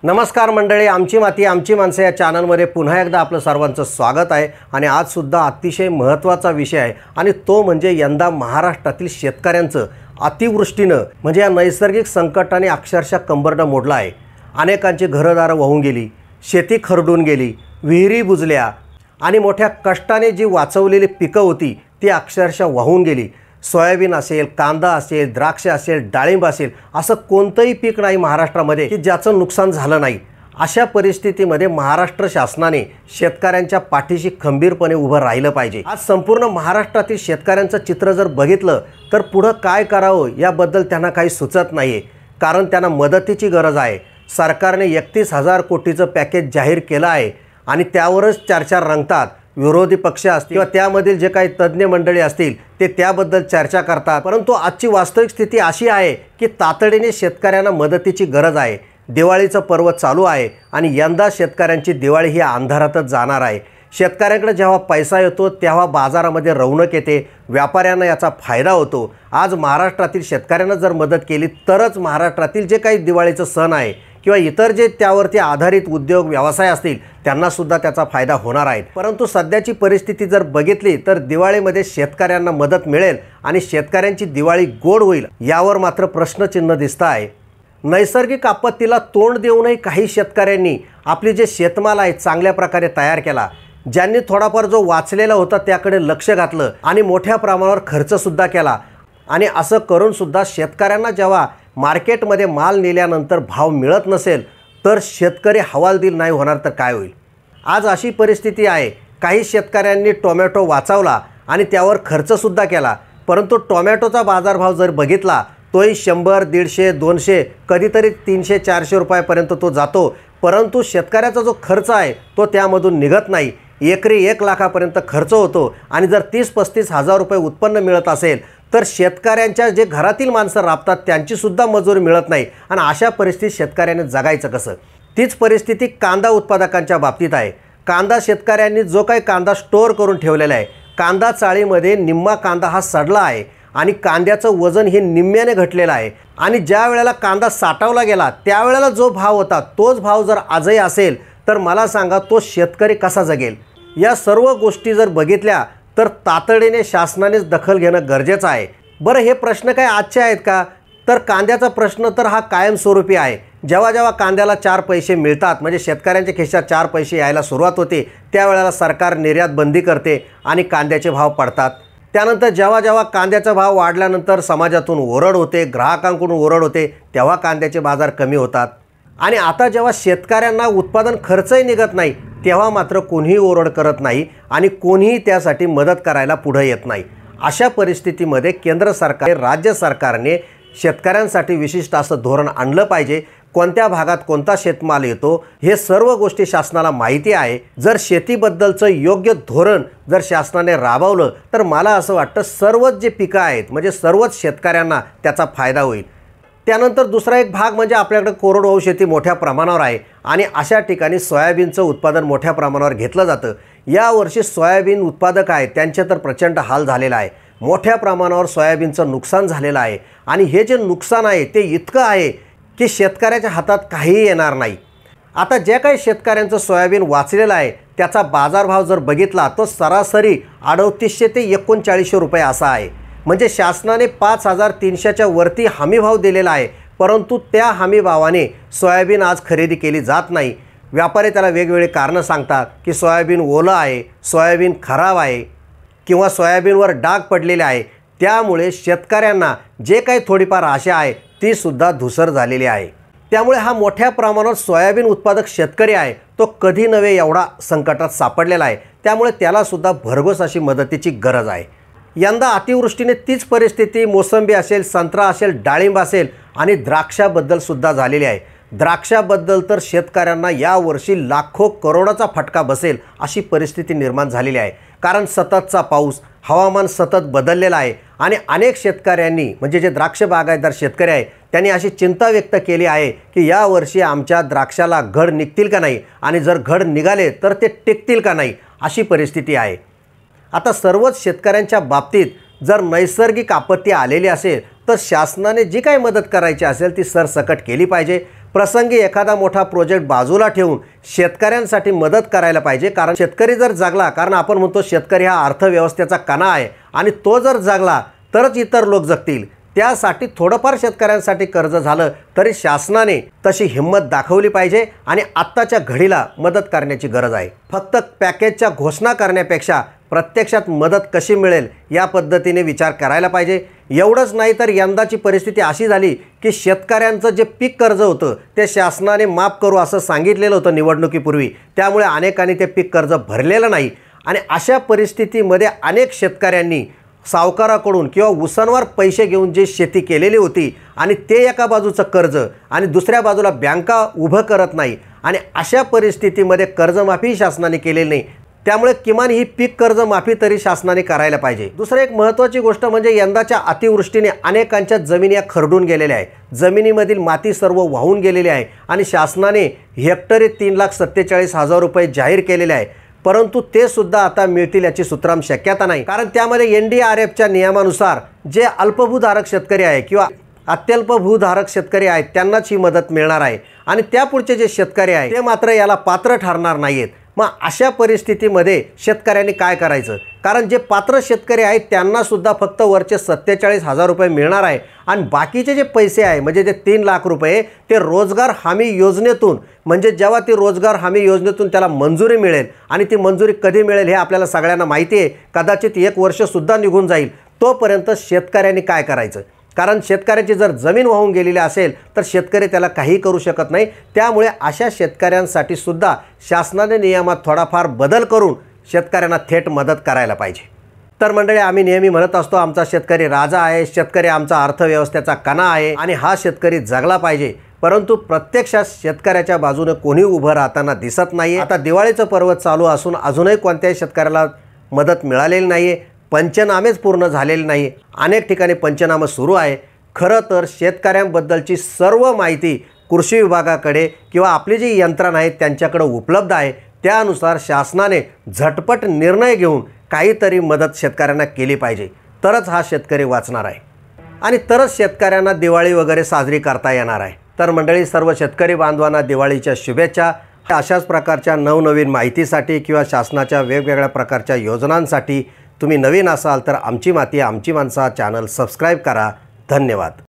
नमस्कार मंडळी, आमची माती आमची माणसं या चॅनलमध्ये पुन्हा एकदा आपलं सर्वांचं स्वागत आहे। आणि आज सुद्धा अतिशय महत्त्वाचा विषय आहे आणि तो म्हणजे यंदा महाराष्ट्रातील शेतकऱ्यांचं अतिवृष्टीनं म्हणजे या नैसर्गिक संकटाने अक्षरशः कंबरडं मोडलं आहे। अनेकांची घरदारं वाहून गेली, शेती खरडून गेली, विहिरी बुजल्या आणि मोठ्या कष्टाने जी वाचवलेली पिकं होती ती अक्षरशः वाहून गेली। सोयाबीन असेल, कांदा असेल, द्राक्ष असेल, डाळिंब असेल, असं कोणतंही पीक नाही महाराष्ट्रामध्ये की ज्याचं नुकसान झालं नाही। अशा परिस्थितीमध्ये महाराष्ट्र शासनाने शेतकऱ्यांच्या पाठीशी खंबीरपणे उभं राहिलं पाहिजे। आज संपूर्ण महाराष्ट्रातील शेतकऱ्यांचं चित्र जर बघितलं तर पुढं काय करावं याबद्दल त्यांना काही सुचत नाही, कारण त्यांना मदतीची गरज आहे। सरकारने 31,000 कोटीचं पॅकेज जाहीर केलं आहे आणि त्यावरच चर्चा रंगतात। विरोधी पक्ष असतील किंवा त्यामधील जे काही तज्ञ मंडळी असतील ते त्याबद्दल चर्चा करतात, परंतु आजची वास्तविक स्थिती अशी आहे की तातडीने शेतकऱ्यांना मदतीची गरज आहे। दिवाळीचं पर्व चालू आहे आणि यंदा शेतकऱ्यांची दिवाळी ही अंधारातच जाणार आहे। शेतकऱ्यांकडे जेव्हा पैसा येतो तेव्हा बाजारामध्ये रौनक येते, व्यापाऱ्यांना याचा फायदा होतो। आज महाराष्ट्रातील शेतकऱ्यांना जर मदत केली तरच महाराष्ट्रातील जे काही दिवाळीचं सण आहे किंवा इतर जे त्यावरती आधारित उद्योग व्यवसाय असतील त्यांना सुद्धा त्याचा फायदा होणार आहे। परंतु सध्याची परिस्थिती जर बघितली तर दिवाळीमध्ये शेतकऱ्यांना मदत मिळेल आणि शेतकऱ्यांची दिवाळी गोड होईल यावर मात्र प्रश्नचिन्ह दिसतं आहे। नैसर्गिक आपत्तीला तोंड देऊनही काही शेतकऱ्यांनी आपली जे शेतमाल आहे चांगल्या प्रकारे तयार केला, ज्यांनी थोडाफार जो वाचलेला होता त्याकडे लक्ष घातलं आणि मोठ्या प्रमाणावर खर्च सुद्धा केला। आणि असं करून सुद्धा शेतकऱ्यांना जेव्हा मार्केटमध्ये माल नेल्यानंतर भाव मिळत नसेल तर शेतकरी हवालदिल नाही होणार तर काय होईल। आज अशी परिस्थिती आहे, काही शेतकऱ्यांनी टोमॅटो वाचवला आणि त्यावर खर्चसुद्धा केला, परंतु टोमॅटोचा बाजारभाव जर बघितला तोही 100, 150, 200 कधीतरी 300-400 रुपयापर्यंत तो जातो, परंतु शेतकऱ्याचा जो खर्च आहे तो त्यामधून निघत नाही। एकरी 1 लाखापर्यंत खर्च होतो आणि जर 30-35 हजार रुपये उत्पन्न मिळत असेल तर शेतकऱ्यांच्या जे घरातील माणसं राबतात त्यांचीसुद्धा मजुरी मिळत नाही आणि अशा परिस्थितीत शेतकऱ्याने जगायचं कसं। तीच परिस्थिती कांदा उत्पादकांच्या बाबतीत आहे। कांदा शेतकऱ्यांनी जो काही कांदा स्टोअर करून ठेवलेला आहे, कांदा चाळीमध्ये निम्मा कांदा हा सडला आहे आणि कांद्याचं वजन हे निम्म्याने घटलेलं आहे आणि ज्या वेळेला कांदा साठवला गेला त्यावेळेला जो भाव होता तोच भाव जर आजही असेल तर मला सांगा तो शेतकरी कसा जगेल। या सर्व गोष्टी जर बघितल्या तर तातडीने शासनानेच दखल घेणं गरजेचं आहे। बरं, हे प्रश्न काय आजचे आहेत का? तर कांद्याचा प्रश्न तर हा कायमस्वरूपी आहे। जेव्हा जेव्हा कांद्याला 4 पैसे मिळतात म्हणजे शेतकऱ्यांच्या खिशात 4 पैसे यायला सुरुवात होते त्यावेळेला सरकार निर्यात बंदी करते आणि कांद्याचे भाव पडतात। त्यानंतर जेव्हा जेव्हा कांद्याचा भाव वाढल्यानंतर समाजातून ओरड होते, ग्राहकांकडून ओरड होते, तेव्हा कांद्याचे बाजार कमी होतात। आणि आता जेव्हा शेतकऱ्यांना उत्पादन खर्चही निघत नाही तेव्हा मात्र कोणीही ओरड करत नाही आणि कोणीही त्यासाठी मदत करायला पुढे येत नाही। अशा परिस्थितीमध्ये केंद्र सरकार, राज्य सरकारने शेतकऱ्यांसाठी विशिष्ट असं धोरण आणलं पाहिजे। कोणत्या भागात कोणता शेतमाल येतो हे सर्व गोष्टी शासनाला माहिती आहे। जर शेतीबद्दलचं योग्य धोरण जर शासनाने राबवलं तर मला असं वाटतं सर्वच जे पिकं आहेत म्हणजे सर्वच शेतकऱ्यांना त्याचा फायदा होईल। त्यानंतर दुसरा एक भाग म्हणजे आपल्याकडे कोरडवाहू शेती मोठ्या प्रमाणावर आहे आणि अशा ठिकाणी सोयाबीनचं उत्पादन मोठ्या प्रमाणावर घेतलं जातं। यावर्षी सोयाबीन उत्पादक आहेत त्यांचे तर प्रचंड हाल झालेला आहे। मोठ्या प्रमाणावर सोयाबीनचं नुकसान झालेलं आहे आणि हे जे नुकसान आहे ते इतकं आहे की शेतकऱ्याच्या हातात काहीही येणार नाही। आता जे काही शेतकऱ्यांचं सोयाबीन वाचलेलं आहे त्याचा बाजारभाव जर बघितला तो सरासरी 3800 ते 3900 रुपये असा आहे। म्हणजे शासनाने 5300च्या वरती हमीभाव दिलेला आहे, परंतु त्या हमीभावाने सोयाबीन आज खरेदी केली जात नाही। व्यापारी त्याला वेगवेगळे कारणं सांगतात की सोयाबीन ओलं आहे, सोयाबीन खराब आहे किंवा सोयाबीनवर डाग पडलेले आहे। त्यामुळे शेतकऱ्यांना जे काही थोडीफार आशा आहे ती सुद्धा धूसर झालेली आहे। त्यामुळे हा मोठ्या प्रमाणावर सोयाबीन उत्पादक शेतकरी आहे तो कधी नव्हे एवढा संकटात सापडलेला आहे, त्यामुळे त्याला सुद्धा भरघोस अशी मदतीची गरज आहे। यंदा अतिवृष्टीने तीच परिस्थिती मोसंबी असेल, संत्रा असेल, डाळिंब असेल आणि द्राक्षाबद्दल सुद्धा झालेली आहे। द्राक्षाबद्दल तर शेतकऱ्यांना यावर्षी लाखो करोडाचा फटका बसेल अशी परिस्थिती निर्माण झालेली आहे, कारण सततचा पाऊस, हवामान सतत बदललेलं आहे आणि अनेक शेतकऱ्यांनी म्हणजे जे द्राक्ष बागायतदार शेतकरी आहे त्यांनी अशी चिंता व्यक्त केली आहे की यावर्षी आमच्या द्राक्षाला घड निघतील का नाही आणि जर घड निघाले तर ते टिकतील का नाही अशी परिस्थिती आहे। आता सर्वच शेतकऱ्यांच्या बाबतीत जर नैसर्गिक आपत्ती आलेली असेल तर शासनाने जी काही मदत करायची असेल ती सरसकट केली पाहिजे। प्रसंगी एखादा मोठा प्रोजेक्ट बाजूला ठेवून शेतकऱ्यांसाठी मदत करायला पाहिजे। कारण शेतकरी जर जागला, कारण आपण म्हणतो शेतकरी हा अर्थव्यवस्थेचा कणा आहे आणि तो जर जागला तरच इतर लोक जगतील। त्यासाठी थोडंफार शेतकऱ्यांसाठी कर्ज झालं तरी शासनाने तशी हिंमत दाखवली पाहिजे आणि आत्ताच्या घडीला मदत करण्याची गरज आहे। फक्त पॅकेजच्या घोषणा करण्यापेक्षा प्रत्यक्षात मदत कशी मिळेल या पद्धतीने विचार करायला पाहिजे। एवढंच नाही तर यंदाची परिस्थिती अशी झाली की शेतकऱ्यांचं जे पीक कर्ज होतं ते शासनाने माफ करू असं सांगितलेलं होतं निवडणुकीपूर्वी, त्यामुळे अनेकांनी ते पीक कर्ज भरलेलं नाही आणि अशा परिस्थितीमध्ये अनेक शेतकऱ्यांनी सावकाराकडून किंवा उसनवर पैसे घेऊन जी शेती केलेली होती आणि ते एका बाजूचं कर्ज आणि दुसऱ्या बाजूला बँका उभं करत नाही आणि अशा परिस्थितीमध्ये कर्जमाफी शासनाने केलेली नाही। त्यामुळे किमान ही पीक कर्ज माफी तरी शासनाने करायला पाहिजे। दुसरी एक महत्त्वाची गोष्ट म्हणजे यंदाच्या अतिवृष्टीने अनेकांच्या जमिनी या खरडून गेलेल्या आहेत, जमिनीमधील माती सर्व वाहून गेलेली आहे आणि शासनाने हेक्टरी 3,47,000 रुपये जाहीर केलेले आहे, परंतु ते सुद्धा आता मिळतील याची सुतराम शक्यता नाही। कारण त्यामध्ये NDRFच्या नियमानुसार जे अल्पभूधारक शेतकरी आहे किंवा अत्यल्प भूधारक शेतकरी आहेत त्यांनाच ही मदत मिळणार आहे आणि त्यापुढचे जे शेतकरी आहेत ते मात्र याला पात्र ठरणार नाहीत। मग अशा परिस्थितीमध्ये शेतकऱ्यांनी काय करायचं? कारण जे पात्र शेतकरी आहेत त्यांना सुद्धा फक्त वरचे 47,000 रुपये मिळणार आहे आणि बाकीचे जे पैसे आहे म्हणजे जे 3 लाख रुपये ते रोजगार हमी योजनेतून, म्हणजे जेव्हा ती रोजगार हमी योजनेतून त्याला मंजुरी मिळेल आणि ती मंजुरी कधी मिळेल हे आपल्याला सगळ्यांना माहिती आहे, कदाचित 1 वर्षसुद्धा निघून जाईल। तोपर्यंत शेतकऱ्यांनी काय करायचं? कारण शेतकऱ्याची जर जमीन वाहून गेलेली असेल तर शेतकरी त्याला काही करू शकत नाही। त्यामुळे अशा शेतकऱ्यांसाठी सुद्धा शासनाने नियमात थोडाफार बदल करून शेतकऱ्यांना थेट मदत करायला पाहिजे। तर मंडळी, आम्ही नेहमी म्हणत असतो आमचा शेतकरी राजा आहे, शेतकरी आमचा अर्थव्यवस्थेचा कणा आहे आणि हा शेतकरी जगला पाहिजे, परंतु प्रत्यक्षात शेतकऱ्याच्या बाजूने कोणी उभं राहताना दिसत नाही। आता दिवाळीचं पर्व चालू असून अजूनही कोणत्याही शेतकऱ्याला मदत मिळालेली नाही आहे, पंचनामेच पूर्ण झालेले नाही, अनेक ठिकाणी पंचनामे सुरू आहे। खरं तर शेतकऱ्यांबद्दलची सर्व माहिती कृषी विभागाकडे किंवा आपली जी यंत्रणा आहेत त्यांच्याकडे उपलब्ध आहे, त्यानुसार शासनाने झटपट निर्णय घेऊन काहीतरी मदत शेतकऱ्यांना केली पाहिजे, तरच हा शेतकरी वाचणार आहे आणि तरच शेतकऱ्यांना दिवाळी वगैरे साजरी करता येणार आहे। तर मंडळी, सर्व शेतकरी बांधवांना दिवाळीच्या शुभेच्छा। अशाच प्रकारच्या नवनवीन माहितीसाठी किंवा शासनाच्या वेगवेगळ्या प्रकारच्या योजनांसाठी तुम्ही नवीन असाल तर आमची माती आमची माणसं चॅनल सबस्क्राईब करा। धन्यवाद।